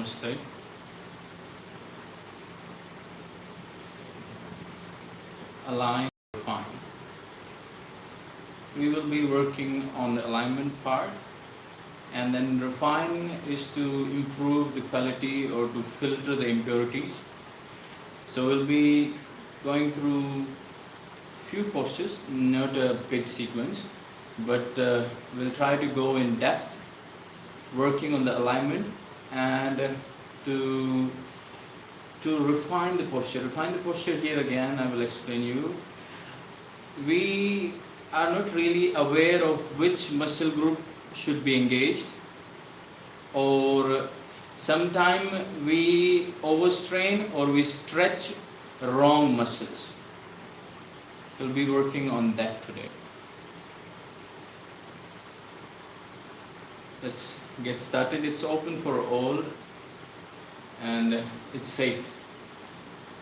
Namaste. Align, refine. We will be working on the alignment part, and then refine is to improve the quality or to filter the impurities. So we'll be going through few postures, not a big sequence, but we'll try to go in depth, working on the alignment and to refine the posture. Refine the posture here again, I will explain you. We are not really aware of which muscle group should be engaged, or sometimes we overstrain or we stretch wrong muscles. We'll be working on that today. Let's get started. It's open for all and it's safe.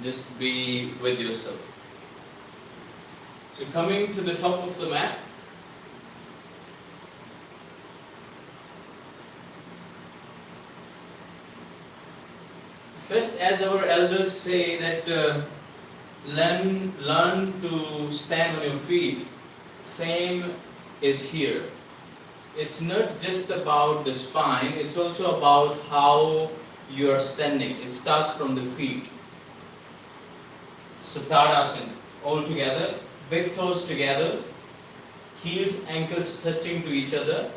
Just be with yourself. So coming to the top of the mat, first, as our elders say that learn to stand on your feet, same is here. It's not just about the spine, it's also about how you are standing. It starts from the feet. So Tadasana, all together, big toes together, heels, ankles touching to each other,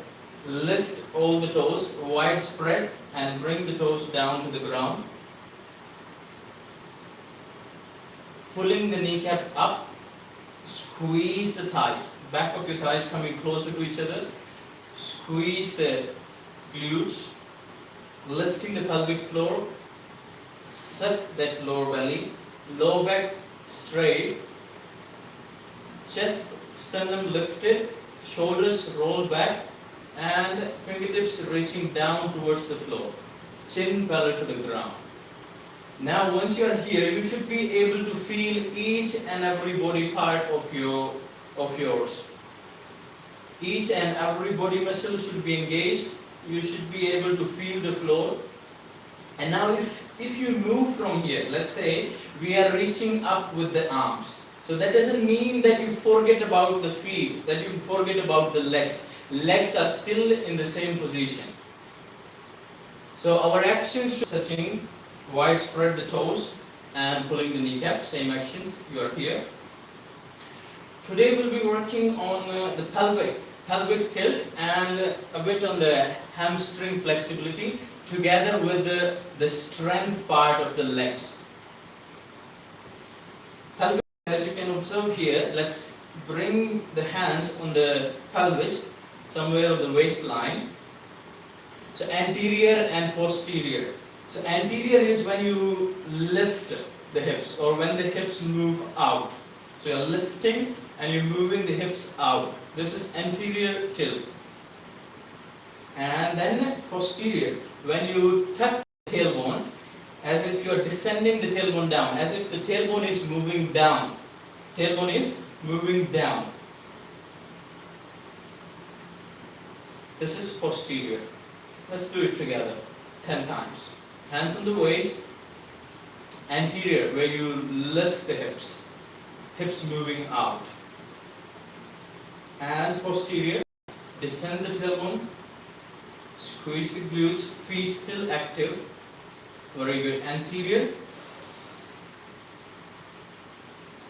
lift all the toes, wide spread, and bring the toes down to the ground. Pulling the kneecap up, squeeze the thighs, back of your thighs coming closer to each other, squeeze the glutes, lifting the pelvic floor, suck that lower belly, lower back straight, chest, sternum lifted, shoulders rolled back, and fingertips reaching down towards the floor, chin parallel to the ground. Now once you are here, you should be able to feel each and every body part of yours. Each and every body muscle should be engaged. You should be able to feel the floor. And now if you move from here, let's say we are reaching up with the arms. So that doesn't mean that you forget about the feet, that you forget about the legs. Legs are still in the same position. So our actions should be touching, wide spread the toes and pulling the kneecap, same actions, you are here. Today we'll be working on the pelvic tilt and a bit on the hamstring flexibility together with the strength part of the legs. Pelvic, as you can observe here, let's bring the hands on the pelvis, somewhere on the waistline. So anterior and posterior. So anterior is when you lift the hips or when the hips move out. So you're lifting and you're moving the hips out. This is anterior tilt. And then posterior, when you tuck the tailbone, as if you're descending the tailbone down, as if the tailbone is moving down. Tailbone is moving down. This is posterior. Let's do it together 10 times. Hands on the waist, anterior, where you lift the hips, hips moving out. And posterior, descend the tailbone, squeeze the glutes, feet still active. Very good. Anterior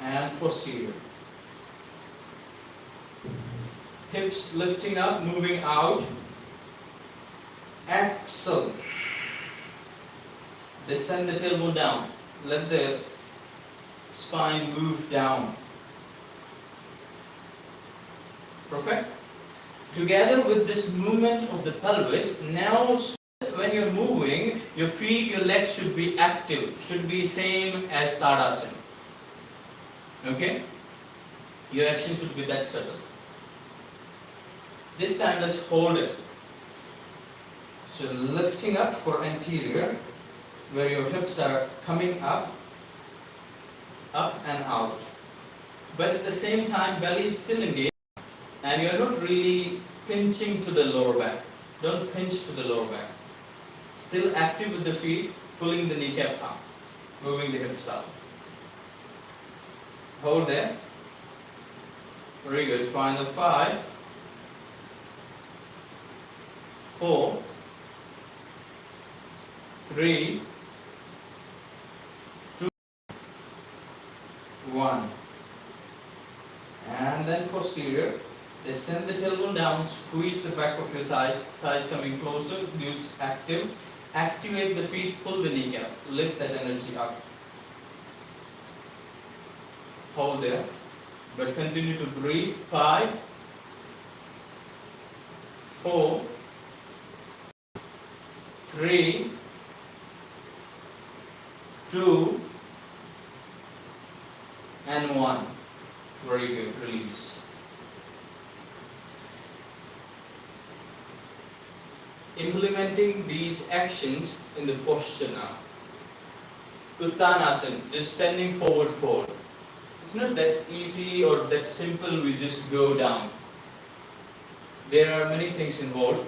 and posterior. Hips lifting up, moving out. Exhale. Descend the tailbone down. Let the spine move down. Perfect. Together with this movement of the pelvis, now when you're moving, your feet, your legs should be active, should be same as Tadasana. Okay? Your action should be that subtle. This time let's hold it. So lifting up for anterior, where your hips are coming up and out. But at the same time, belly is still engaged and you're not really pinching to the lower back. Don't pinch to the lower back. Still active with the feet, pulling the kneecap up, moving the hips up. Hold there. Very good. Final 5, 4, 3, 2, 1. And then posterior. Descend the tailbone down, squeeze the back of your thighs, thighs coming closer, glutes active. Activate the feet, pull the kneecap, lift that energy up. Hold there, but continue to breathe. 5, 4, 3, 2, and 1. Very good. Release. Implementing these actions in the posture now. Uttanasana, just standing forward fold. It's not that easy or that simple, we just go down. There are many things involved.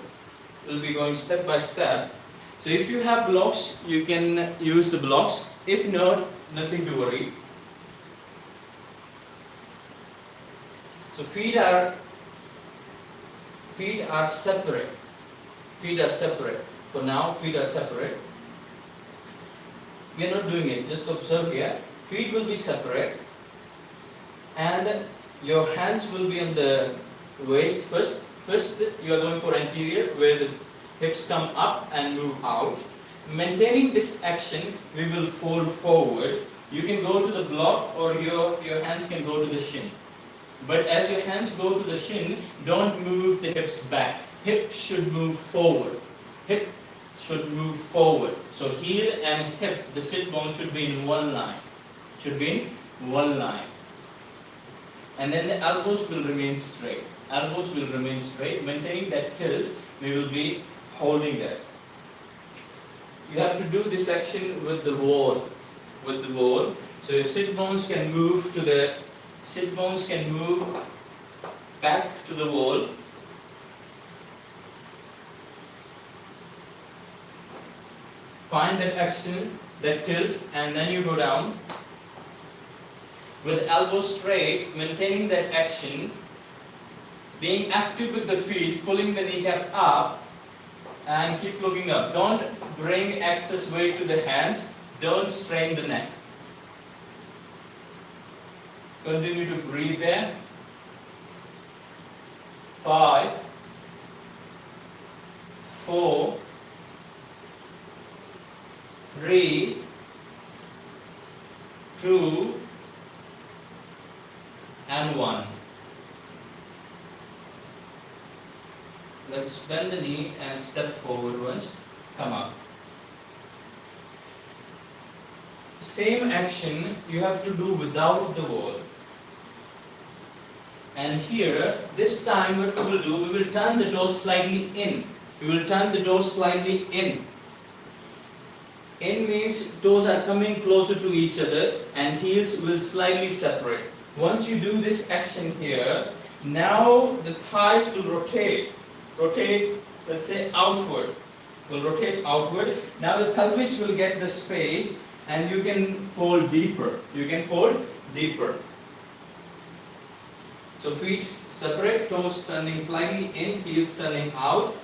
We'll be going step by step. So if you have blocks, you can use the blocks. If not, nothing to worry. So feet are separate. Feet are separate. For now, feet are separate. We are not doing it, just observe here. Feet will be separate. And your hands will be on the waist first. First, you are going for anterior, where the hips come up and move out. Maintaining this action, we will fold forward. You can go to the block or your hands can go to the shin. But as your hands go to the shin, don't move the hips back. Hip should move forward. Hip should move forward. So heel and hip, the sit bone should be in one line. Should be in one line. And then the elbows will remain straight. Elbows will remain straight. Maintaining that tilt, we will be holding that. You have to do this action with the wall. With the wall. So your sit bones can move to the sit bones can move back to the wall. Find that action, that tilt, and then you go down. With elbows straight, maintaining that action, being active with the feet, pulling the kneecap up, and keep looking up. Don't bring excess weight to the hands. Don't strain the neck. Continue to breathe there. 5, 4, 3, 2, and 1. Let's bend the knee and step forward once. Come up. Same action you have to do without the wall. And here, this time what we will do, we will turn the toes slightly in. We will turn the toes slightly in. In means toes are coming closer to each other and heels will slightly separate. Once you do this action here, now the thighs will rotate. Rotate, let's say outward. Will rotate outward. Now the pelvis will get the space and you can fold deeper. You can fold deeper. So feet separate, toes turning slightly in, heels turning out.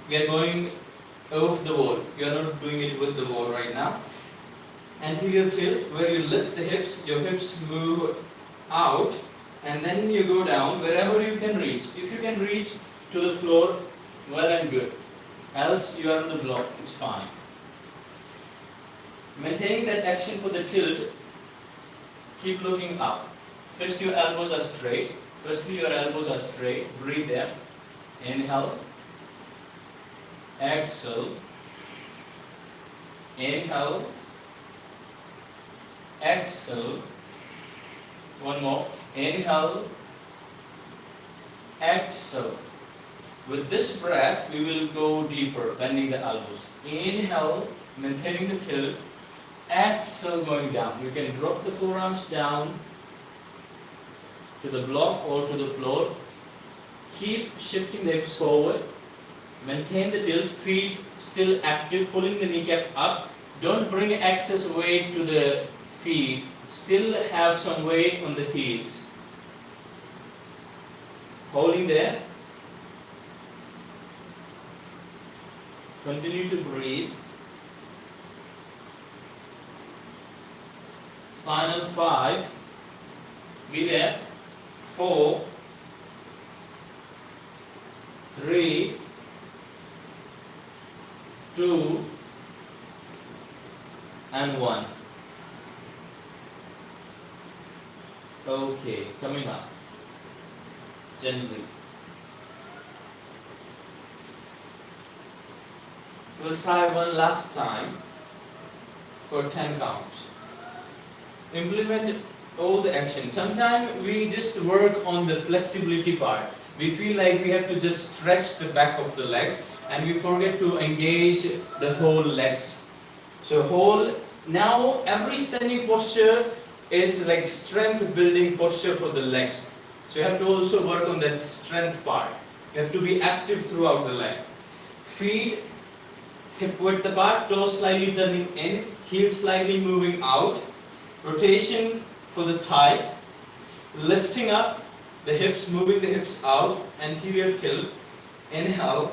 We are going off the wall. We are not doing it with the wall right now. Anterior tilt, where you lift the hips, your hips move out, and then you go down wherever you can reach. If you can reach to the floor, well and good. Else you are on the block, it's fine. Maintaining that action for the tilt, keep looking up. First your elbows are straight. Firstly your elbows are straight. Breathe there. Inhale. Exhale. Inhale. Exhale. One more. Inhale. Exhale. With this breath, we will go deeper, bending the elbows. Inhale, maintaining the tilt. Exhale, going down. You can drop the forearms down to the block or to the floor. Keep shifting the hips forward. Maintain the tilt, feet still active, pulling the kneecap up. Don't bring excess weight to the feet. Still have some weight on the heels. Holding there. Continue to breathe. Final 5. Be there. 4, 3, 2, and 1. Okay, coming up. Gently. We'll try one last time for 10 counts. Implement all the action. Sometimes we just work on the flexibility part. We feel like we have to just stretch the back of the legs and we forget to engage the whole legs. So now every standing posture is like strength building posture for the legs. So you have to also work on that strength part. You have to be active throughout the leg. Feet hip width apart, toes slightly turning in, heels slightly moving out. Rotation for the thighs. Lifting up the hips, moving the hips out, anterior tilt. Inhale.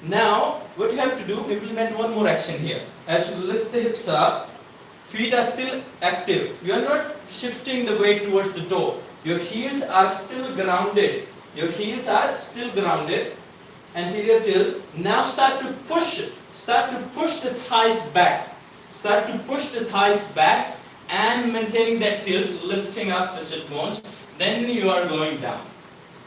Now, what you have to do, implement one more action here. As you lift the hips up, feet are still active. You are not shifting the weight towards the toe. Your heels are still grounded. Your heels are still grounded. Anterior tilt. Now start to push the thighs back. Start to push the thighs back and maintaining that tilt, lifting up the sit bones. Then you are going down.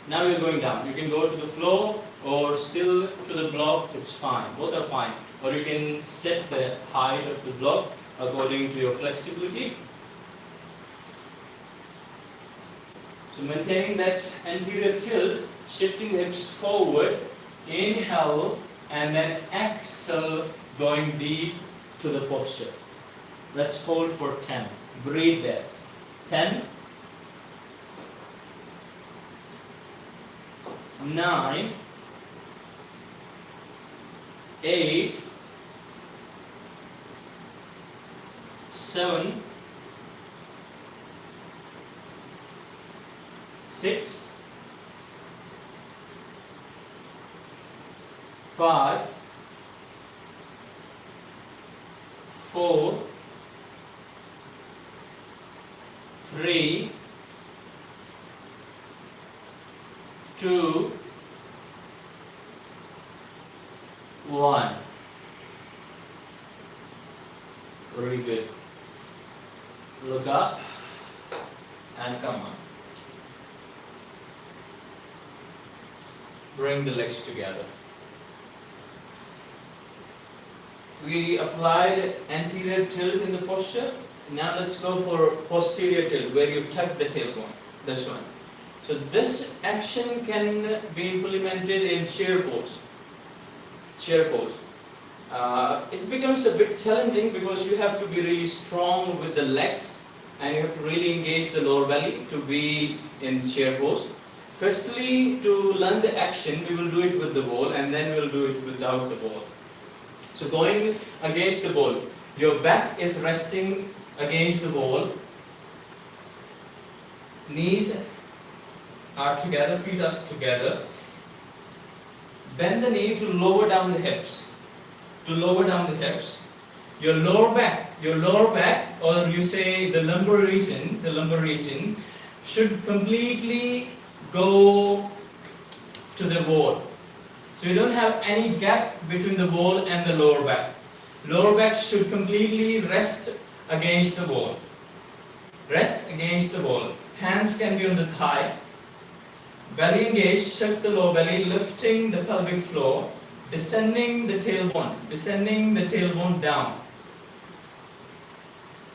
Now you're going down. You can go to the floor or still to the block. It's fine. Both are fine. Or you can set the height of the block according to your flexibility. So maintaining that anterior tilt, shifting the hips forward, inhale and then exhale, going deep to the posture. Let's hold for 10. Breathe there. 10, 9, 8, 7, 6, 5, 4, 3, 2, 1. Very good. Look up and come on. Bring the legs together. We applied anterior tilt in the posture. Now let's go for posterior tilt, where you tuck the tailbone. This one. So this action can be implemented in chair pose. Chair pose. It becomes a bit challenging because you have to be really strong with the legs and you have to really engage the lower belly to be in chair pose. Firstly, to learn the action, we will do it with the ball and then we will do it without the ball. So going against the ball, your back is resting against the wall, knees are together, feet are together. Bend the knee to lower down the hips. To lower down the hips. Your lower back, or you say the lumbar region should completely go to the wall. So you don't have any gap between the wall and the lower back. Lower back should completely rest against the wall. Rest against the wall. Hands can be on the thigh. Belly engaged, check the lower belly, lifting the pelvic floor, descending the tailbone down.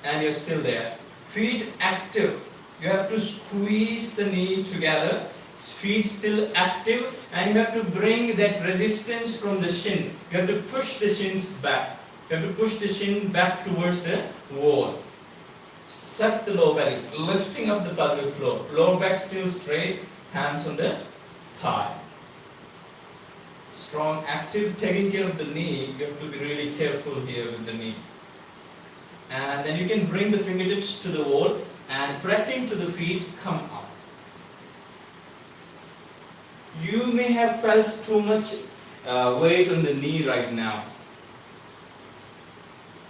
And you're still there. Feet active. You have to squeeze the knee together. Feet still active, and you have to bring that resistance from the shin. You have to push the shins back. You have to push the shin back towards the wall. Suck the lower belly, lifting up the pelvic floor. Lower back still straight, hands on the thigh. Strong, active, taking care of the knee. You have to be really careful here with the knee. And then you can bring the fingertips to the wall and pressing to the feet, come up. You may have felt too much weight on the knee right now,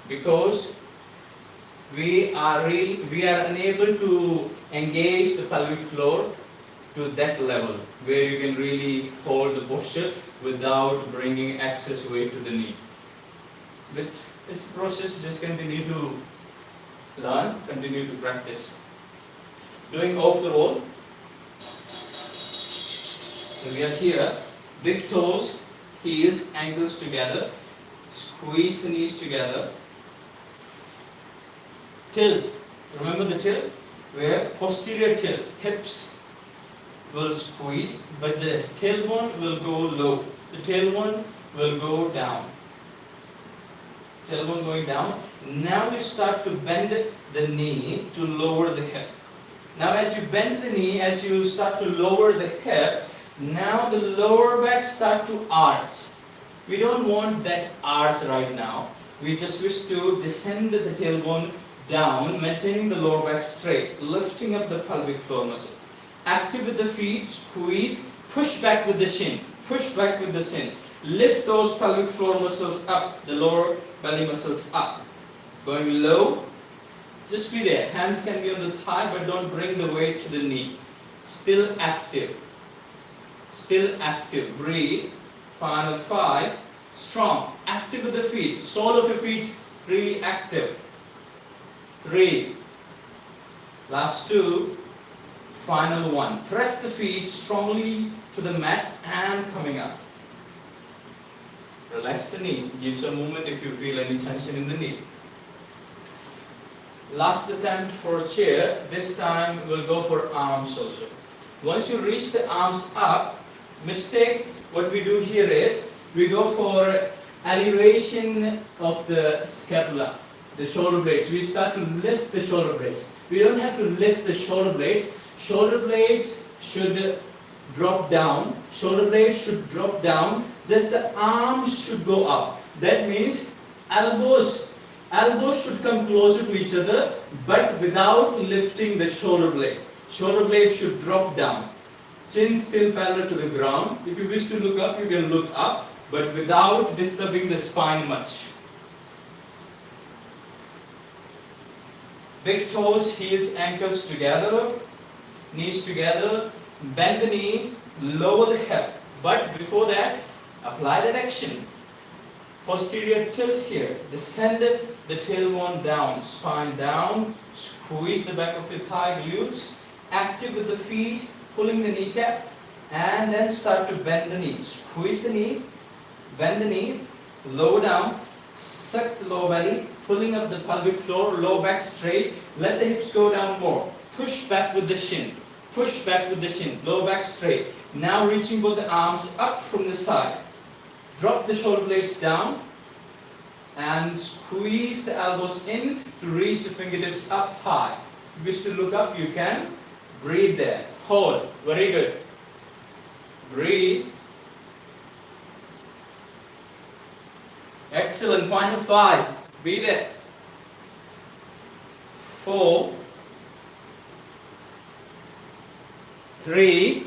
because we are unable to engage the pelvic floor to that level where you can really hold the posture without bringing excess weight to the knee. But it's a process, just continue to learn, continue to practice. Doing off the wall. So we are here, big toes, heels, ankles together, squeeze the knees together. Tilt, remember the tilt? Where posterior tilt, hips will squeeze, but the tailbone will go low. The tailbone will go down. Tailbone going down. Now you start to bend the knee to lower the hip. Now as you bend the knee, as you start to lower the hip, now the lower back start to arch. We don't want that arch right now. We just wish to descend the tailbone down, maintaining the lower back straight, lifting up the pelvic floor muscle. Active with the feet, squeeze, push back with the shin, push back with the shin. Lift those pelvic floor muscles up, the lower belly muscles up. Going low, just be there. Hands can be on the thigh, but don't bring the weight to the knee. Still active. Still active. Breathe. Final 5. Strong. Active with the feet. Sole of your feet really active. 3. Last 2. Final 1. Press the feet strongly to the mat and coming up. Relax the knee. Give some movement if you feel any tension in the knee. Last attempt for chair. This time we'll go for arms also. Once you reach the arms up, mistake what we do here is we go for elevation of the scapula, the shoulder blades. We start to lift the shoulder blades. We don't have to lift the shoulder blades. Shoulder blades should drop down. Shoulder blades should drop down. Just the arms should go up. That means elbows should come closer to each other, but without lifting the shoulder blade. Shoulder blade should drop down. Chin still parallel to the ground. If you wish to look up, you can look up, but without disturbing the spine much. Big toes, heels, ankles together, knees together, bend the knee, lower the hip. But before that, apply that action. Posterior tilt here, descend the tailbone down, spine down, squeeze the back of your thigh, glutes, active with the feet, pulling the kneecap, and then start to bend the knee. Squeeze the knee, bend the knee, lower down, suck the lower belly, pulling up the pelvic floor, low back straight, let the hips go down more. Push back with the shin, push back with the shin, low back straight. Now reaching both the arms up from the side. Drop the shoulder blades down and squeeze the elbows in to reach the fingertips up high. If you wish to look up, you can. Breathe there. Hold. Very good. Breathe. Excellent. Final 5. Be there. 4. 3.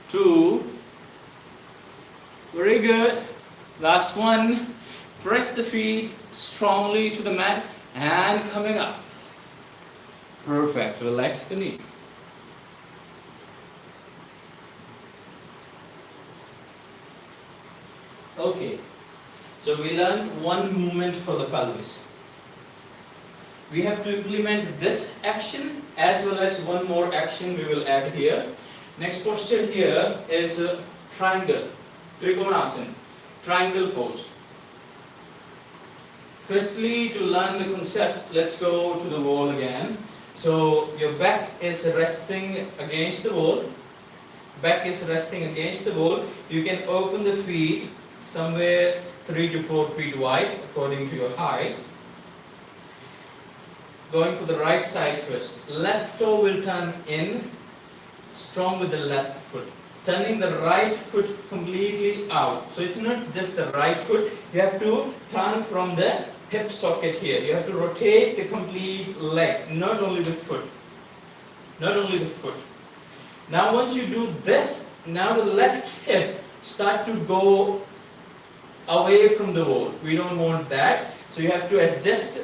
2. Very good. Last one. Press the feet strongly to the mat and coming up. Perfect. Relax the knee. Okay. So we learned one movement for the pelvis. We have to implement this action as well as one more action we will add here. Next posture here is triangle, Trikonasana, triangle pose. Firstly, to learn the concept, let's go to the wall again. So your back is resting against the wall. Back is resting against the wall. You can open the feet somewhere 3 to 4 feet wide according to your height. Going for the right side first. Left toe will turn in, strong with the left foot. turning the right foot completely out. So it's not just the right foot, you have to turn from the hip socket here. You have to rotate the complete leg, not only the foot. Not only the foot. Now once you do this, now the left hip start to go away from the wall. We don't want that. So you have to adjust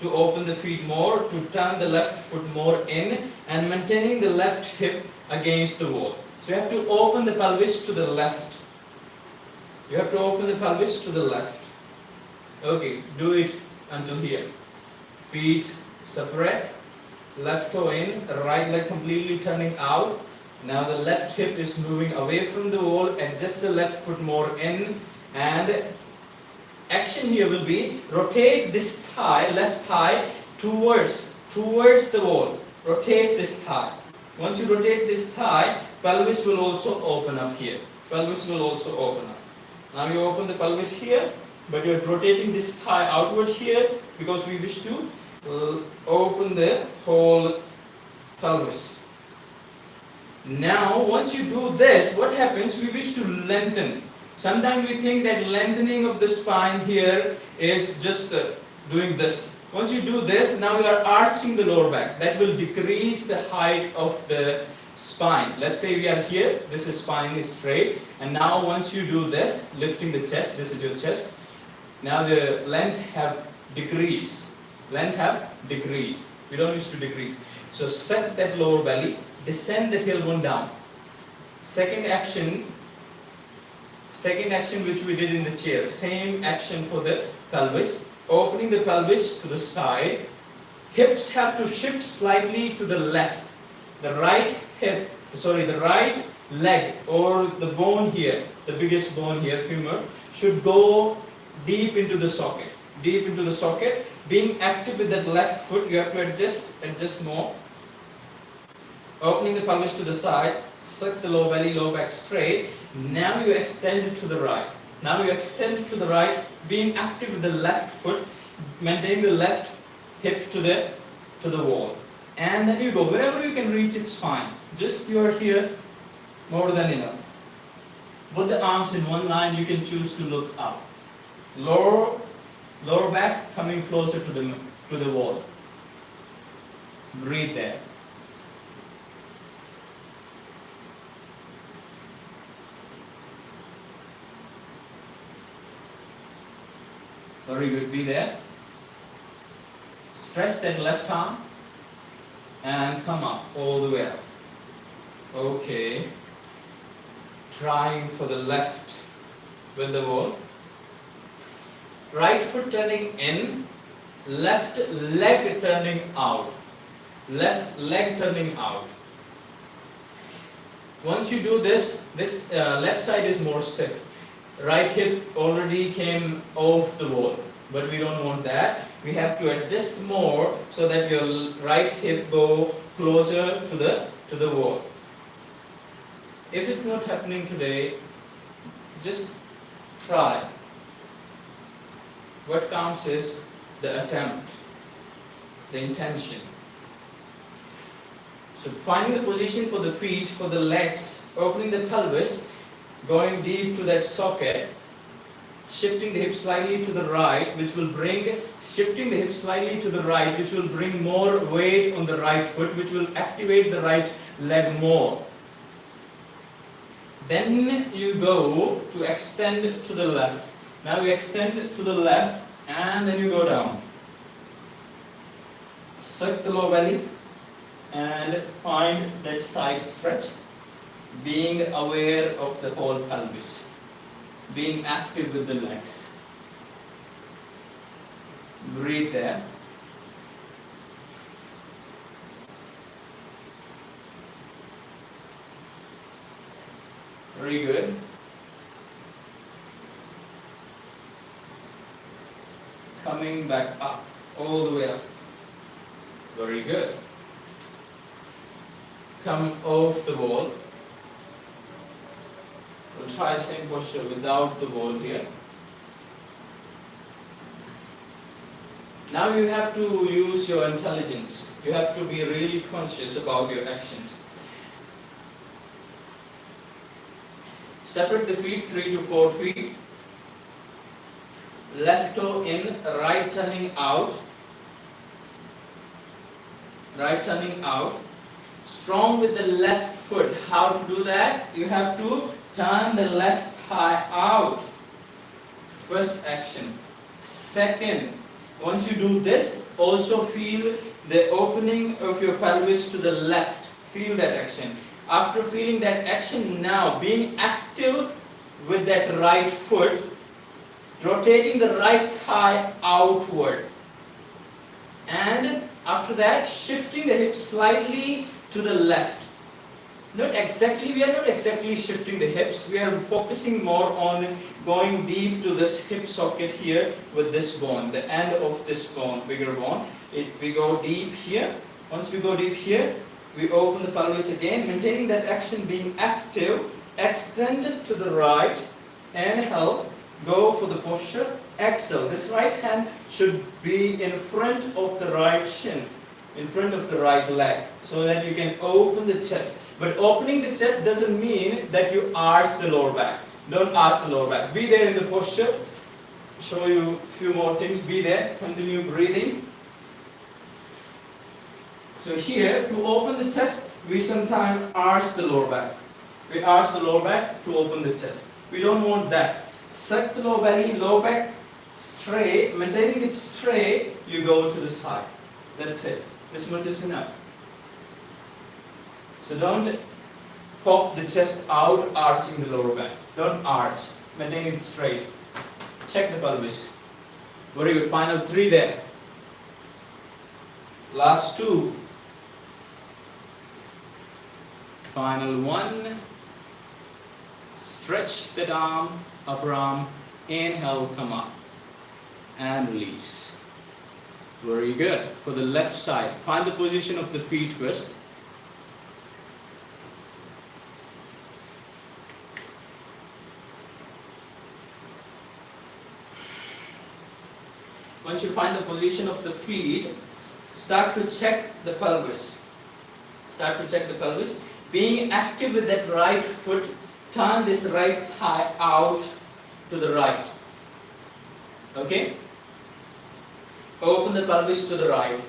to open the feet more, to turn the left foot more in, and maintaining the left hip against the wall. So you have to open the pelvis to the left. You have to open the pelvis to the left. Okay, do it until here. Feet separate, left toe in, right leg completely turning out. Now the left hip is moving away from the wall, adjust the left foot more in, and action here will be rotate this thigh, left thigh, towards the wall. Rotate this thigh. Once you rotate this thigh, pelvis will also open up here. Pelvis will also open up. Now you open the pelvis here, but you are rotating this thigh outward here because we wish to open the whole pelvis. Now once you do this, what happens? We wish to lengthen. Sometimes we think that lengthening of the spine here is just doing this. Once you do this, now you are arching the lower back. That will decrease the height of the spine. Let's say we are here, this is spine is straight, and now once you do this, lifting the chest, this is your chest, now the length have decreased. Length have decreased. We don't wish to decrease. So set that lower belly, descend the tailbone down. Second action which we did in the chair, same action for the pelvis, opening the pelvis to the side, hips have to shift slightly to the left, the right leg or the bone here, the biggest bone here, femur, should go deep into the socket, being active with that left foot, you have to adjust more, opening the pelvis to the side, suck the lower belly, lower back straight. Now you extend it to the right. Being active with the left foot, maintaining the left hip to the wall. And then you go. Wherever you can reach, it's fine. Just you are here, more than enough. Put the arms in one line, you can choose to look up. Lower back coming closer to the wall. Breathe there. Very good, be there. Stretch that left arm and come up all the way up. Okay. Trying for the left with the wall. Right foot turning in, left leg turning out. Left leg turning out. Once you do this left side is more stiff. Right hip already came off the wall, but we don't want that. We have to adjust more so that your right hip go closer to the wall. If it's not happening today, just try. What counts is the attempt, the intention. So finding the position for the feet, for the legs, opening the pelvis, going deep to that socket, shifting the hip slightly to the right, which will bring more weight on the right foot, which will activate the right leg more. Then you go to extend to the left. Now you extend to the left and then you go down. Suck the lower belly and find that side stretch. Being aware of the whole pelvis, being active with the legs. Breathe there. Very good. Coming back up, all the way up. Very good. Come off the wall. We'll try same posture without the wall here. Now you have to use your intelligence. You have to be really conscious about your actions. Separate the feet 3 to 4 feet. Left toe in, right turning out. Right turning out. Strong with the left foot. How to do that? You have to turn the left thigh out. First action. Second, once you do this, also feel the opening of your pelvis to the left. Feel that action. After feeling that action, now being active with that right foot, rotating the right thigh outward. And after that, shifting the hips slightly to the left. We are not exactly shifting the hips. We are focusing more on going deep to this hip socket here with this bone, the end of this bone, bigger bone. We go deep here. Once we go deep here, we open the pelvis again, maintaining that action, being active. Extend it to the right. Inhale. Go for the posture. Exhale. This right hand should be in front of the right shin, in front of the right leg, so that you can open the chest. But opening the chest doesn't mean that you arch the lower back. Don't arch the lower back. Be there in the posture. Show you a few more things. Be there. Continue breathing. So here, to open the chest, we sometimes arch the lower back. We arch the lower back to open the chest. We don't want that. Suck the lower belly, lower back straight. Maintaining it straight, you go to the side. That's it. This much is enough. So don't pop the chest out, arching the lower back. Don't arch. Maintain it straight. Check the pelvis. Very good. Final 3 there. Last 2. Final 1. Stretch that arm, upper arm. Inhale, come up. And release. Very good. For the left side, find the position of the feet first. Once you find the position of the feet, start to check the pelvis. Start to check the pelvis. Being active with that right foot, turn this right thigh out to the right. Okay? Open the pelvis to the right.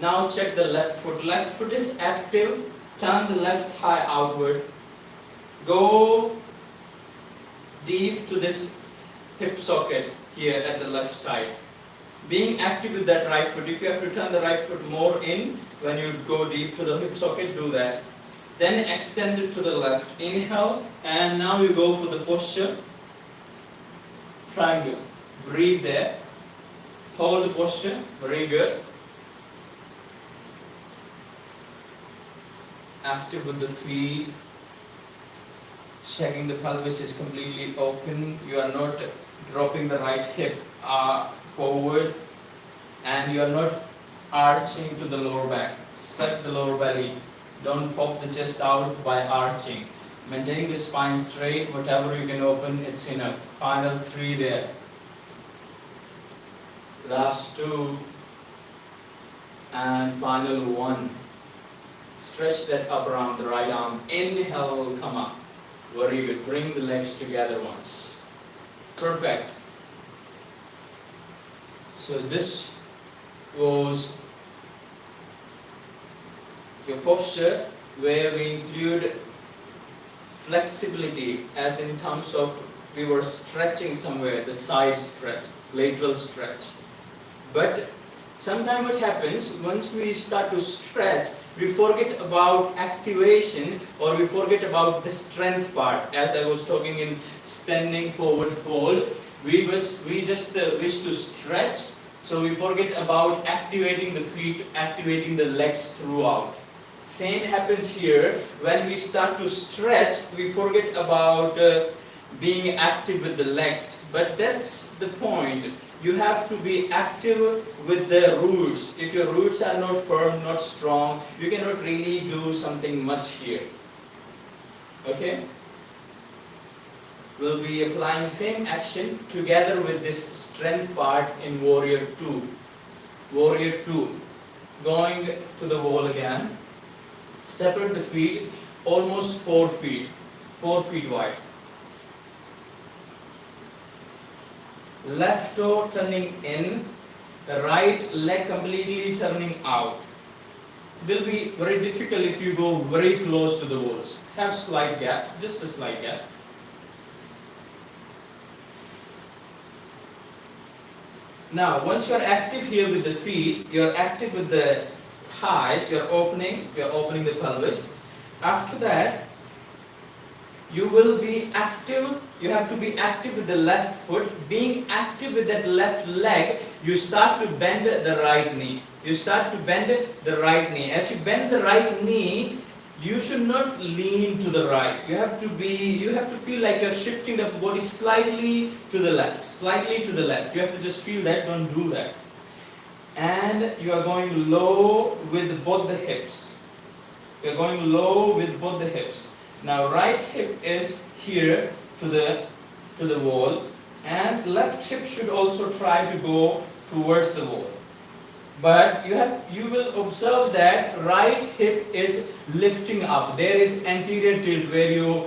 Now check the left foot. Left foot is active. Turn the left thigh outward. Go deep to this hip socket here at the left side. Being active with that right foot. If you have to turn the right foot more in when you go deep to the hip socket, do that. Then extend it to the left. Inhale, and now you go for the posture. Triangle. Breathe there. Hold the posture. Very good. Active with the feet. Checking the pelvis is completely open. You are not dropping the right hip forward, and you are not arching to the lower back. Suck the lower belly. Don't pop the chest out by arching. Maintaining the spine straight. Whatever you can open, it's enough. Final 3 there. Last 2. And final 1. Stretch that upper arm, the right arm. Inhale, come up. Very good. Bring the legs together once. Perfect. So this was your posture, where we include flexibility, as in terms of we were stretching somewhere, the side stretch, lateral stretch. But sometimes what happens, once we start to stretch, we forget about activation, or we forget about the strength part. As I was talking in standing forward fold, we just wish to stretch, so we forget about activating the feet, activating the legs throughout. Same happens here. When we start to stretch, we forget about being active with the legs. But that's the point. You have to be active with the roots. If your roots are not firm, not strong, you cannot really do something much here. Okay? We'll be applying same action together with this strength part in Warrior 2. Warrior 2. Going to the wall again. Separate the feet almost 4 feet. 4 feet wide. Left toe turning in, the right leg completely turning out. It will be very difficult if you go very close to the walls. Have slight gap, just a slight gap. Now, once you are active here with the feet, you are active with the thighs, you are opening the pelvis. After that, you will be active, you have to be active with the left foot. Being active with that left leg, you start to bend the right knee. You start to bend the right knee. As you bend the right knee, you should not lean to the right. You have to feel like you're shifting the body slightly to the left, slightly to the left. You have to just feel that, don't do that. And you are going low with both the hips. You're going low with both the hips. Now right hip is here to the wall, and left hip should also try to go towards the wall. But you will observe that right hip is lifting up. There is anterior tilt where you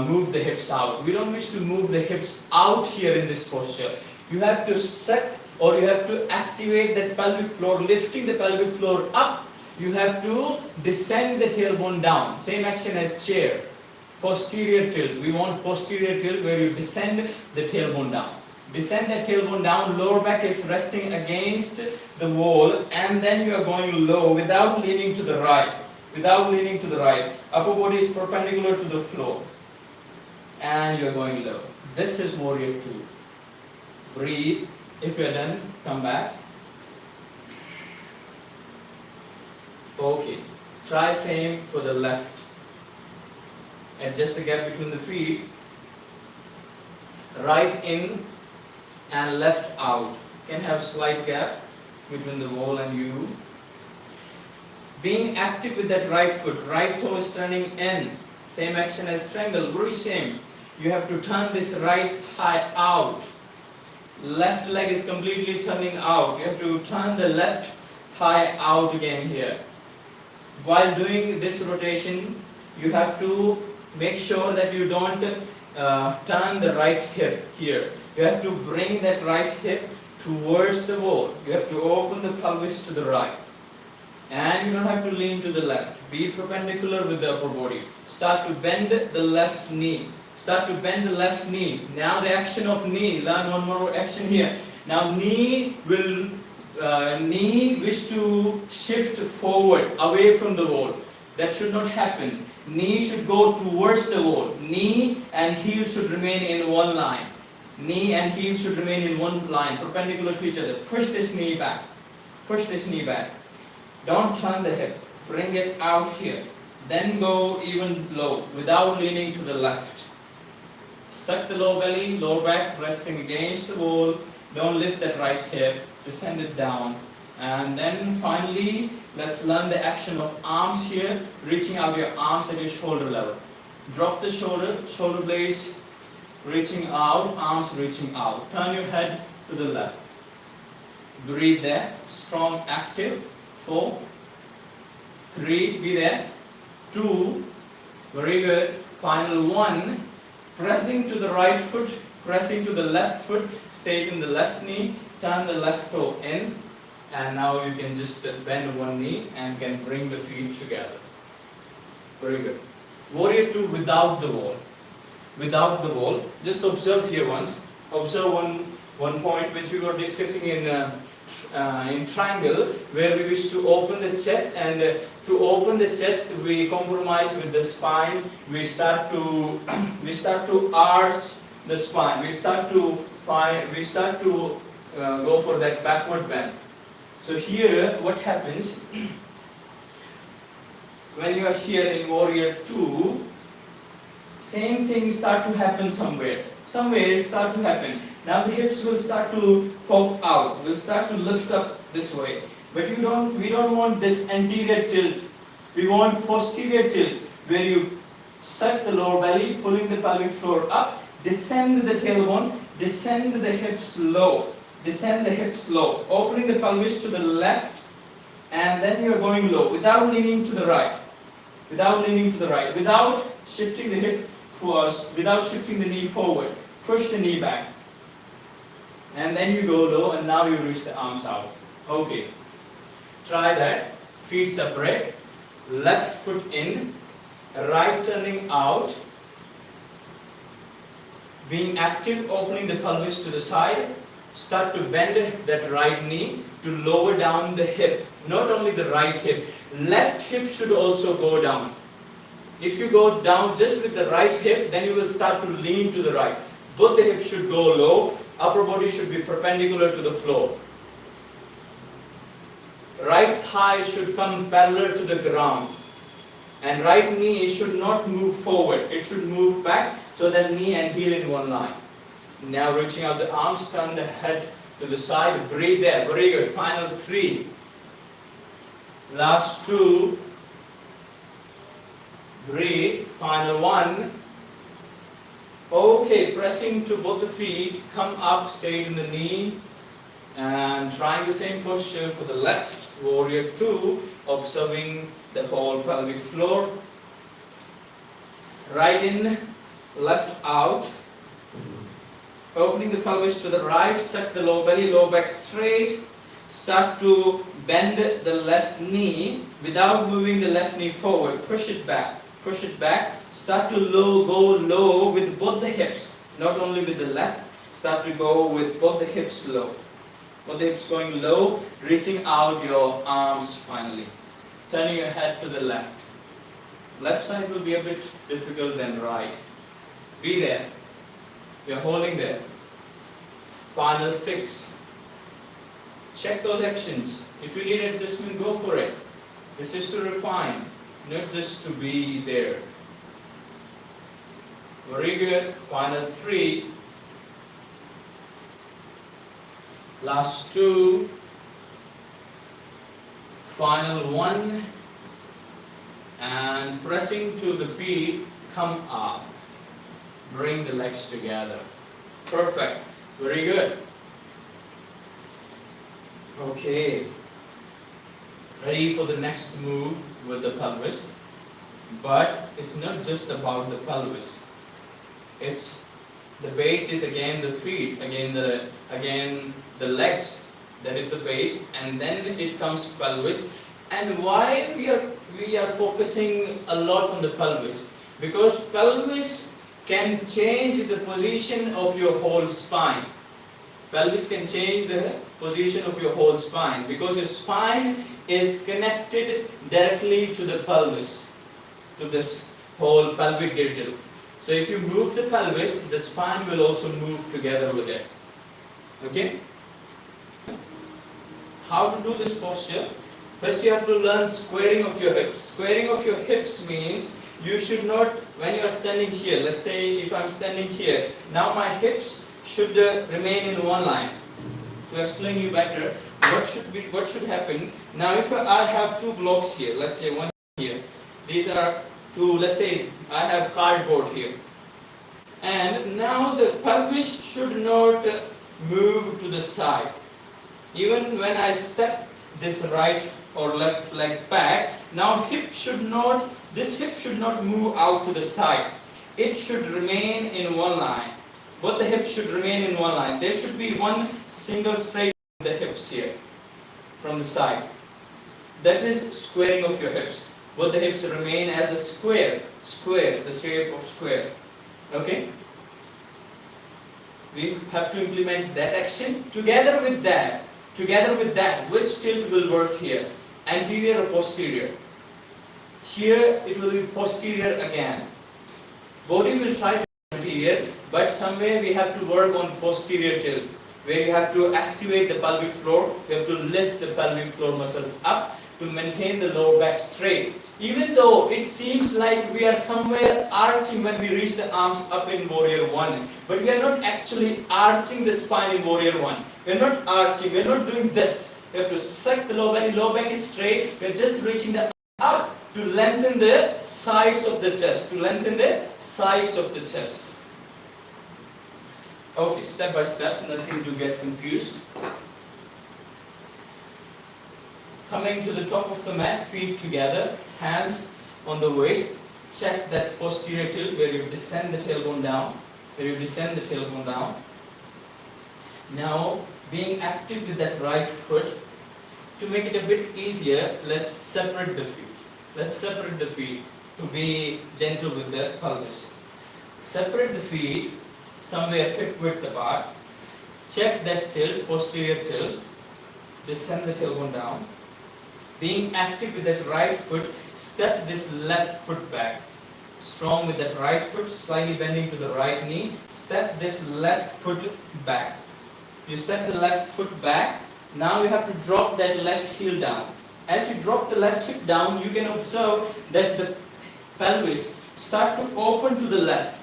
move the hips out. We don't wish to move the hips out here in this posture. You have to suck, or you have to activate that pelvic floor, lifting the pelvic floor up. You have to descend the tailbone down. Same action as chair. Posterior tilt. We want posterior tilt where you descend the tailbone down. Descend that tailbone down, lower back is resting against the wall, and then you are going low without leaning to the right. Without leaning to the right. Upper body is perpendicular to the floor. And you are going low. This is warrior 2. Breathe. If you are done, come back. Okay. Try same for the left. Adjust the gap between the feet. Right in and left out. Can have slight gap between the wall and you. Being active with that right foot, right toe is turning in. Same action as triangle, very same. You have to turn this right thigh out. Left leg is completely turning out. You have to turn the left thigh out again here. While doing this rotation, you have to make sure that you don't turn the right hip here. You have to bring that right hip towards the wall. You have to open the pelvis to the right. And you don't have to lean to the left. Be perpendicular with the upper body. Start to bend the left knee. Start to bend the left knee. Now the action of knee. Learn one more action here. Now knee wish to shift forward, away from the wall. That should not happen. Knee should go towards the wall. Knee and heel should remain in one line. Knee and heel should remain in one line, perpendicular to each other. Push this knee back. Push this knee back. Don't turn the hip. Bring it out here. Then go even low, without leaning to the left. Suck the lower belly, lower back, resting against the wall. Don't lift that right hip. Descend it down. And then finally, let's learn the action of arms here, reaching out your arms at your shoulder level. Drop the shoulder blades, reaching out, arms reaching out. Turn your head to the left. Breathe there, strong, active. 4, 3, be there. 2, very good. Final 1, pressing to the right foot, pressing to the left foot, stay in the left knee, turn the left toe in. And now you can just bend one knee and can bring the feet together. Very good. Warrior 2 without the wall. Without the wall. Just observe here once. Observe one point which we were discussing in triangle, where we wish to open the chest, and to open the chest we compromise with the spine. We start to arch the spine. We start to go for that backward bend. So here, what happens when you are here in warrior 2? Same thing start to happen somewhere. Somewhere it start to happen. Now the hips will start to poke out. Will start to lift up this way. But we don't want this anterior tilt. We want posterior tilt, where you suck the lower belly, pulling the pelvic floor up, descend the tailbone, descend the hips low. Descend the hips low, opening the pelvis to the left, and then you are going low without leaning to the right. Without leaning to the right, without shifting the hip first without shifting the knee forward. Push the knee back. And then you go low and now you reach the arms out. Okay. Try that. Feet separate. Left foot in. Right turning out. Being active, opening the pelvis to the side. Start to bend that right knee to lower down the hip. Not only the right hip. Left hip should also go down. If you go down just with the right hip, then you will start to lean to the right. Both the hips should go low. Upper body should be perpendicular to the floor. Right thigh should come parallel to the ground. And right knee should not move forward. It should move back so that knee and heel in one line. Now reaching out the arms, turn the head to the side. Breathe there. Very good. Final 3. Last 2. Breathe. Final 1. Okay, pressing to both the feet, come up, stay in the knee, and trying the same posture for the left, warrior 2, observing the whole pelvic floor. Right in, left out, opening the pelvis to the right, set the low belly, low back straight, start to bend the left knee without moving the left knee forward, push it back. Push it back, start to go low with both the hips, not only with the left, start to go with both the hips low. Both the hips going low, reaching out your arms finally. Turning your head to the left. Left side will be a bit difficult than right. Be there. You're holding there. Final 6. Check those actions. If you need adjustment, go for it. This is to refine. Not just to be there. Very good. Final 3. Last 2. Final 1. And pressing to the feet, come up. Bring the legs together. Perfect. Very good. Okay. Ready for the next move with the pelvis. But it's not just about the pelvis. It's the base is again the feet, again the legs. That is the base, and then it comes pelvis. And why we are focusing a lot on the pelvis? Because pelvis can change the position of your whole spine. Pelvis can change the position of your whole spine because your spine is connected directly to the pelvis, to this whole pelvic girdle. So if you move the pelvis, the spine will also move together with it. Okay? How to do this posture? First you have to learn squaring of your hips. Squaring of your hips means you should not, when you are standing here, let's say if I'm standing here, now my hips should remain in one line. To explain you better, what should happen? Now if I have 2 blocks here, let's say one here, these are 2, let's say I have cardboard here. And now the pelvis should not move to the side. Even when I step this right or left leg back, now this hip should not move out to the side. It should remain in one line. Both the hips should remain in one line. There should be one single straight the hips here from the side. That is squaring of your hips. Both the hips remain as a square, the shape of square. Okay? We have to implement that action together with that. Which tilt will work here? Anterior or posterior? Here it will be posterior again. Body will try to be anterior, but somewhere we have to work on posterior tilt, where you have to activate the pelvic floor, you have to lift the pelvic floor muscles up to maintain the lower back straight. Even though it seems like we are somewhere arching when we reach the arms up in warrior 1, but we are not actually arching the spine in warrior 1. We are not arching, we are not doing this. You have to suck the low back is straight, we are just reaching the up to lengthen the sides of the chest, Okay, step by step, nothing to get confused. Coming to the top of the mat, feet together, hands on the waist, check that posterior tilt where you descend the tailbone down, Now, being active with that right foot, to make it a bit easier, let's separate the feet. To be gentle with the pelvis. Separate the feet somewhere hip width apart. Check that tilt, posterior tilt. Descend the tailbone down. Being active with that right foot, step this left foot back. Strong with that right foot, slightly bending to the right knee. Step this left foot back. You step the left foot back. Now you have to drop that left heel down. As you drop the left hip down, you can observe that the pelvis start to open to the left.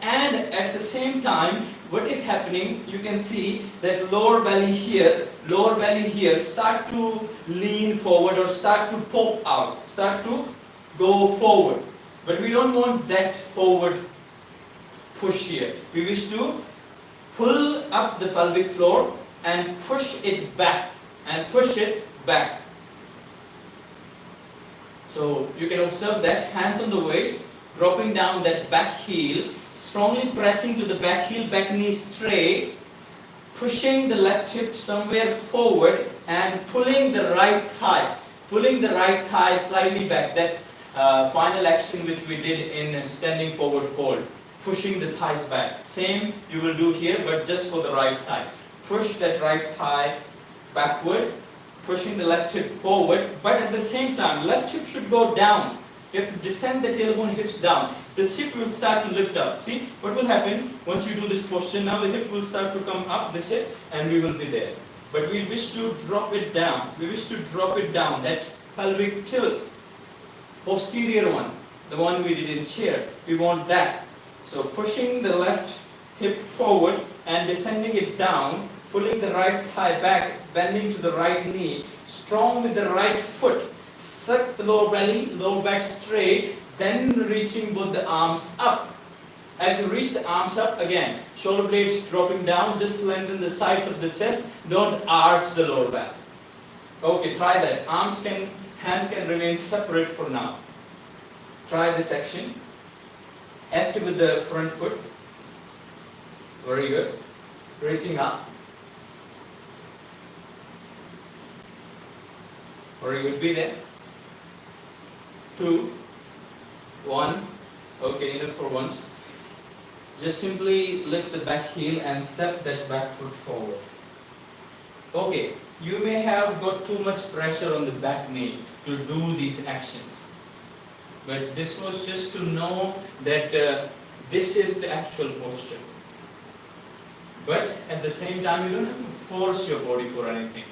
And at the same time, what is happening, you can see that lower belly here start to lean forward or start to pop out, start to go forward. But we don't want that forward push here. We wish to pull up the pelvic floor and push it back. So you can observe that hands on the waist, dropping down that back heel, strongly pressing to the back heel, back knee straight, pushing the left hip somewhere forward and pulling the right thigh slightly back. That final action which we did in standing forward fold, pushing the thighs back. Same you will do here, but just for the right side. Push that right thigh backward, pushing the left hip forward, but at the same time, left hip should go down. You have to descend the tailbone hips down. This hip will start to lift up. See what will happen once you do this posture? Now the hip will start to come up, this hip, and we will be there. But we wish to drop it down. That pelvic tilt, posterior one, the one we did in chair. We want that. So pushing the left hip forward and descending it down, pulling the right thigh back, bending to the right knee, strong with the right foot. Suck the lower belly, lower back straight, then reaching both the arms up. As you reach the arms up, again, shoulder blades dropping down, just lengthen the sides of the chest, don't arch the lower back. Okay, try that. Hands can remain separate for now. Try this action. Active with the front foot. Very good. Reaching up. Very good. Be there. 2, 1. Okay, enough for once. Just simply lift the back heel and step that back foot forward. Okay, you may have got too much pressure on the back knee to do these actions. But this was just to know that this is the actual posture. But at the same time, you don't have to force your body for anything.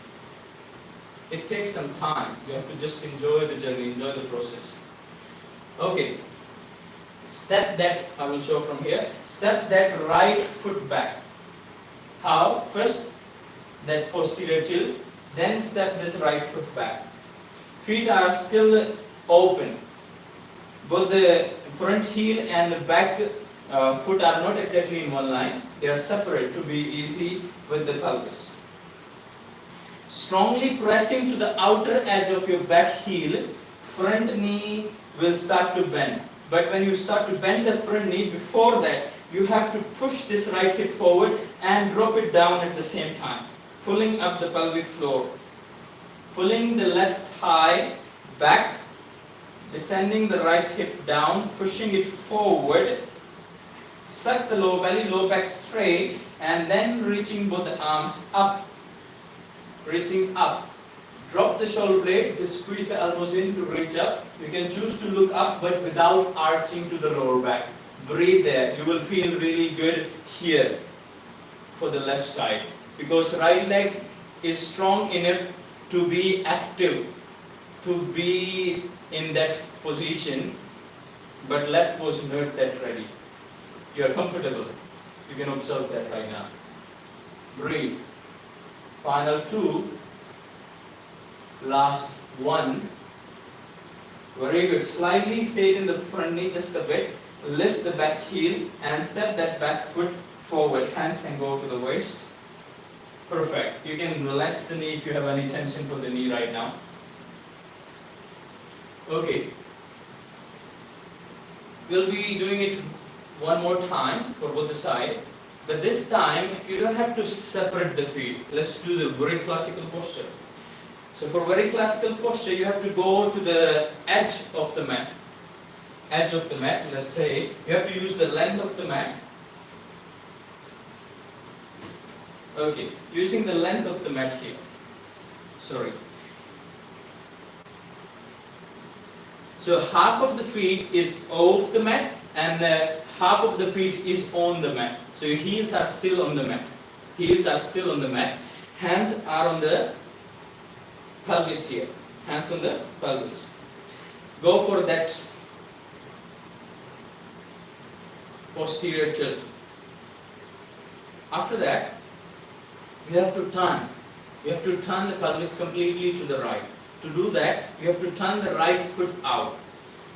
It takes some time. You have to just enjoy the journey, enjoy the process. Okay. Step that, I will show from here. Step that right foot back. How? First, that posterior tilt. Then step this right foot back. Feet are still open. Both the front heel and the back foot are not exactly in one line. They are separate to be easy with the pelvis. Strongly pressing to the outer edge of your back heel, front knee will start to bend. But when you start to bend the front knee, before that, you have to push this right hip forward and drop it down at the same time. Pulling up the pelvic floor. Pulling the left thigh back, descending the right hip down, pushing it forward. Suck the lower belly, lower back straight, and then reaching both the arms up. Reaching up. Drop the shoulder blade, just squeeze the elbows in to reach up. You can choose to look up but without arching to the lower back. Breathe there. You will feel really good here for the left side. Because right leg is strong enough to be active, to be in that position, but left was not that ready. You are comfortable. You can observe that right now. Breathe. Final 2. Last 1. Very good. Slightly straighten the front knee just a bit. Lift the back heel and step that back foot forward. Hands can go to the waist. Perfect. You can relax the knee if you have any tension for the knee right now. Okay. we'll be doing it one more time for both the side. But this time, you don't have to separate the feet. Let's do the very classical posture. So for very classical posture, you have to go to the edge of the mat. Edge of the mat, let's say, you have to use the length of the mat. Okay, using the length of the mat here. Sorry. So half of the feet is off the mat and half of the feet is on the mat. So your heels are still on the mat. Heels are still on the mat. Hands are on the pelvis here. Hands on the pelvis. Go for that posterior tilt. After that, you have to turn. You have to turn the pelvis completely to the right. To do that, you have to turn the right foot out.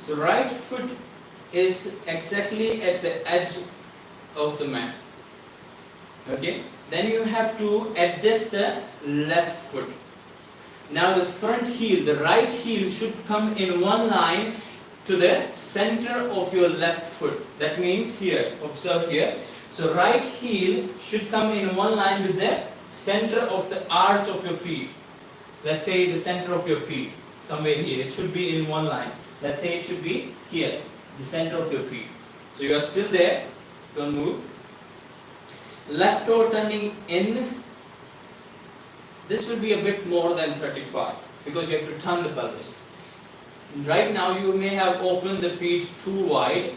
So right foot is exactly at the edge of the mat. Okay? Then you have to adjust the left foot. Now the front heel, the right heel should come in one line to the center of your left foot. That means here, observe here. So right heel should come in one line with the center of the arch of your feet. Let's say the center of your feet, somewhere here. It should be in one line. Let's say it should be here, the center of your feet. So you are still there. Don't move. Left toe turning in. This will be a bit more than 35 because you have to turn the pelvis. Right now you may have opened the feet too wide.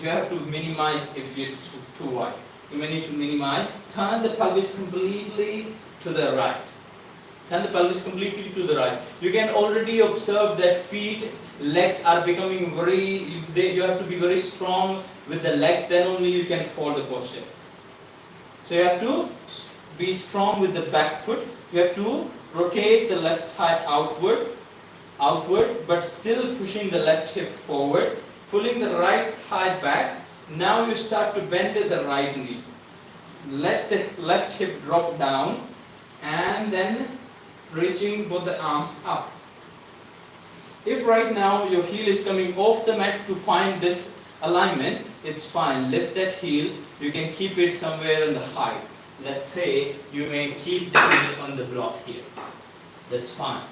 You have to minimize if it's too wide. You may need to minimize. Turn the pelvis completely to the right. Turn the pelvis completely to the right. You can already observe that legs are becoming you have to be very strong with the legs, then only you can hold the posture. So you have to be strong with the back foot. You have to rotate the left thigh outward, but still pushing the left hip forward, pulling the right thigh back. Now you start to bend the right knee. Let the left hip drop down and then reaching both the arms up. If right now your heel is coming off the mat to find this alignment, it's fine. Lift that heel. You can keep it somewhere in the height. Let's say you may keep the heel on the block here. That's fine.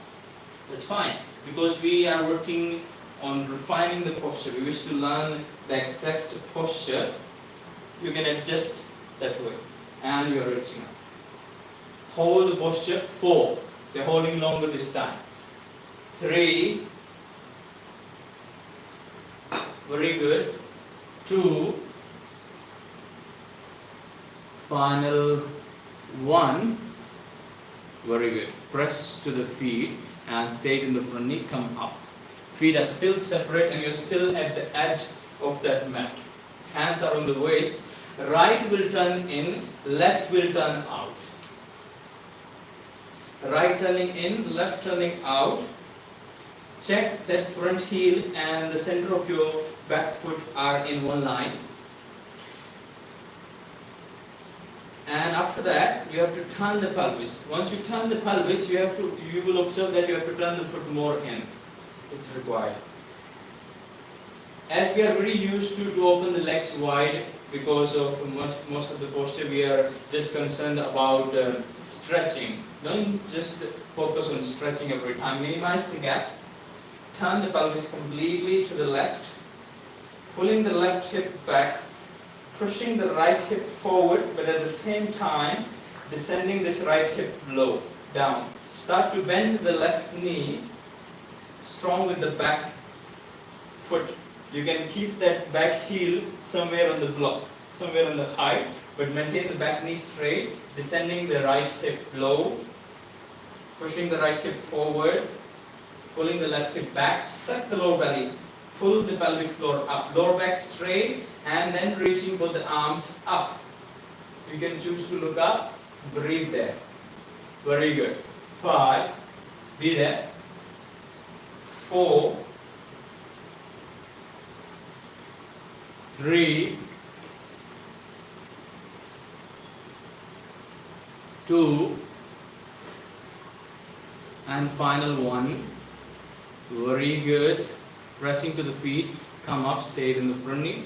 That's fine. Because we are working on refining the posture. We wish to learn the exact posture. You can adjust that way. And you are reaching up. Hold the posture. 4. You're holding longer this time. 3. Very good. 2. Final 1. Very good. Press to the feet and stay in the front knee. Come up. Feet are still separate and you're still at the edge of that mat. Hands are on the waist. Right will turn in, left will turn out. Right turning in, left turning out. Check that front heel and the center of your back foot are in one line. And after that, you have to turn the pelvis. Once you turn the pelvis, you will observe that you have to turn the foot more in. It's required. As we are very used to open the legs wide because of most of the posture, we are just concerned about stretching. Don't just focus on stretching every time. Minimize the gap. Turn the pelvis completely to the left. Pulling the left hip back. Pushing the right hip forward, but at the same time, descending this right hip low, down. Start to bend the left knee. Strong with the back foot. You can keep that back heel somewhere on the block, somewhere on the height, but maintain the back knee straight, descending the right hip low, pushing the right hip forward, pulling the left hip back, suck the lower belly, pull the pelvic floor up, lower back straight, and then reaching both the arms up. You can choose to look up, breathe there. Very good. 5, be there. 4, 3, 2, and final 1. Very good. Pressing to the feet. come up, stayed in the front knee.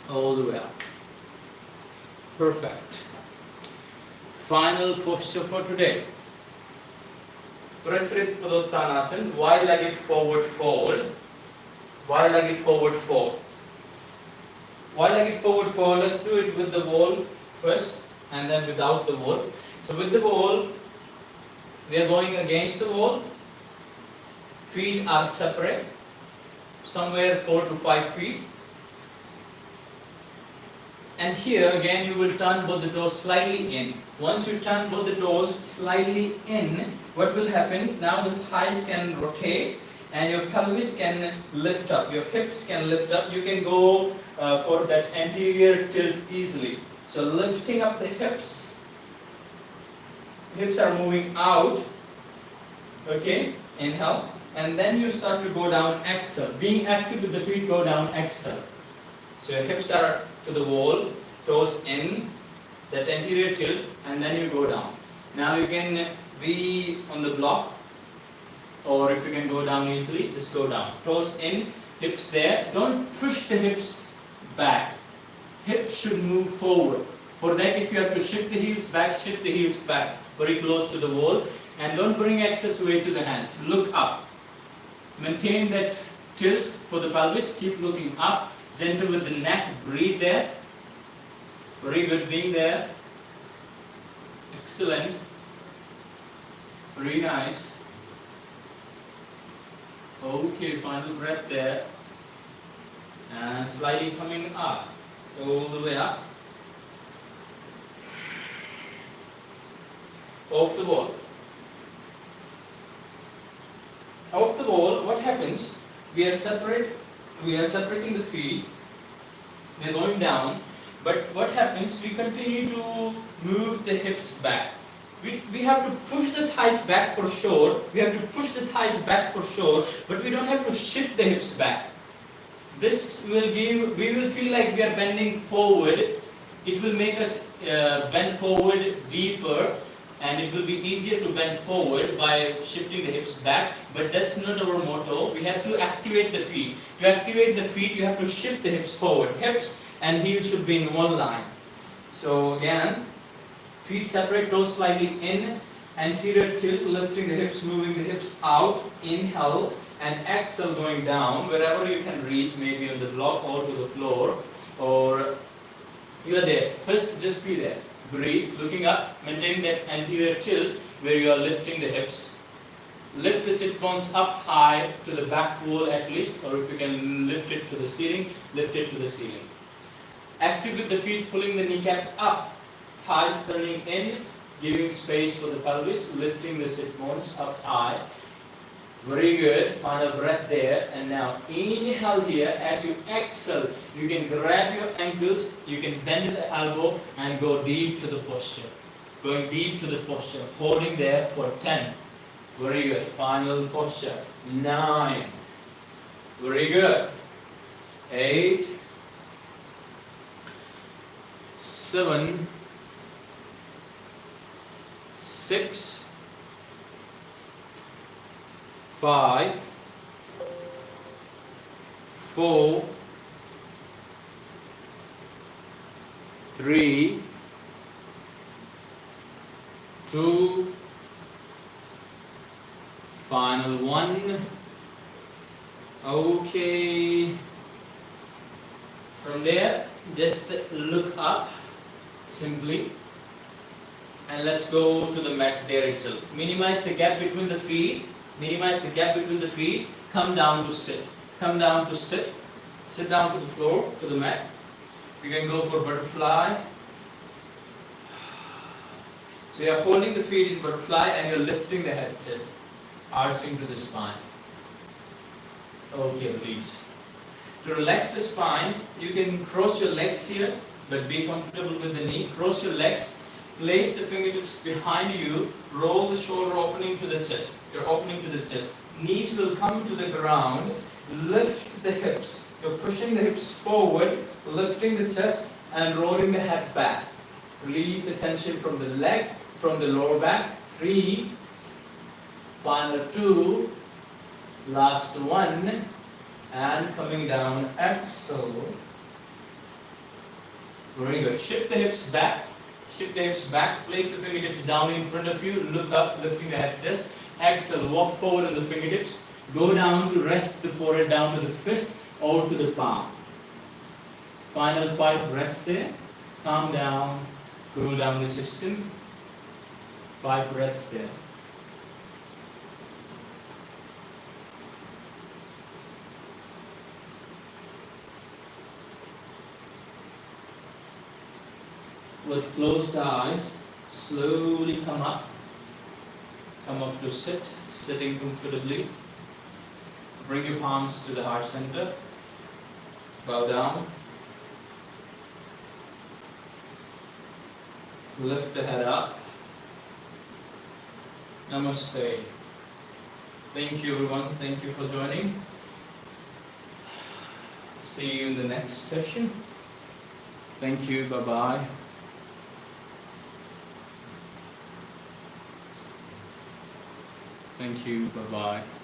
All the way up. Perfect. Final posture for today. Prasrit Padottanasana, wide-legged forward fold. Wide-legged forward fold. Wide-legged forward fold, let's do it with the wall first and then without the wall. So with the wall, we are going against the wall. Feet are separate, somewhere 4 to 5 feet. And here again you will turn both the toes slightly in. Once you turn both the toes slightly in, what will happen? Now the thighs can rotate and your pelvis can lift up, your hips can lift up. You can go for that anterior tilt easily. So lifting up the hips are moving out, okay, inhale, and then you start to go down, exhale. Being active with the feet, go down, exhale. So your hips are to the wall, toes in, that anterior tilt, and then you go down. Now you can be on the block, or if you can go down easily, just go down. Toes in, hips there. Don't push the hips back. Hips should move forward. For that, if you have to shift the heels back, shift the heels back, very close to the wall. And don't bring excess weight to the hands. Look up. Maintain that tilt for the pelvis. Keep looking up. Gentle with the neck. Breathe there. Very good being there. Excellent. Very nice. Okay, final breath there. And slightly coming up. All the way up. Off the wall. Off the wall, what happens? We are separating the feet. We are going down. But what happens? We continue to move the hips back. We have to push the thighs back for sure. We have to push the thighs back for sure. But we don't have to shift the hips back. This will give, we will feel like we are bending forward. It will make us bend forward deeper. And it will be easier to bend forward by shifting the hips back, but that's not our motto. We have to activate the feet. To activate the feet, you have to shift the hips forward. Hips and heels should be in one line. So again, feet separate, toes slightly in, anterior tilt, lifting the hips, moving the hips out, inhale, and exhale going down, wherever you can reach, maybe on the block or to the floor, or you are there. First, just be there. Breathe, looking up, maintaining that anterior tilt where you are lifting the hips. Lift the sit bones up high to the back wall at least, or if you can lift it to the ceiling, lift it to the ceiling. Active with the feet, pulling the kneecap up, thighs turning in, giving space for the pelvis, lifting the sit bones up high. Very good. Final breath there. And now inhale here. As you exhale, you can grab your ankles, you can bend the elbow and go deep to the posture. Going deep to the posture. Holding there for 10. Very good. Final posture. 9. Very good. 8. 7. 6. 5, 4, 3, 2, final 1. Okay. From there, just look up simply. And let's go to the mat there itself. Minimize the gap between the feet. Minimize the gap between the feet. Come down to sit. Come down to sit. Sit down to the floor, to the mat. You can go for butterfly. So you are holding the feet in butterfly and you're lifting the head, chest, arching to the spine. Okay, release. To relax the spine, you can cross your legs here, but be comfortable with the knee. Cross your legs. Place the fingertips behind you, roll the shoulder opening to the chest. You're opening to the chest. Knees will come to the ground, lift the hips. You're pushing the hips forward, lifting the chest and rolling the head back. Release the tension from the leg, from the lower back. 3, final 2, Last one. And coming down, exhale. Very good. Shift the hips back. Shift the hips back. Place the fingertips down in front of you. Look up, lifting the head just. Exhale. Walk forward on the fingertips. Go down to rest the forehead down to the fist or to the palm. Final 5 breaths there. Calm down. Cool down the system. 5 breaths there. With closed eyes, slowly come up. Come up to sit, sitting comfortably. Bring your palms to the heart center. Bow down. Lift the head up. Namaste. Thank you everyone. Thank you for joining. See you in the next session. Thank you. Bye-bye. Thank you. Bye-bye.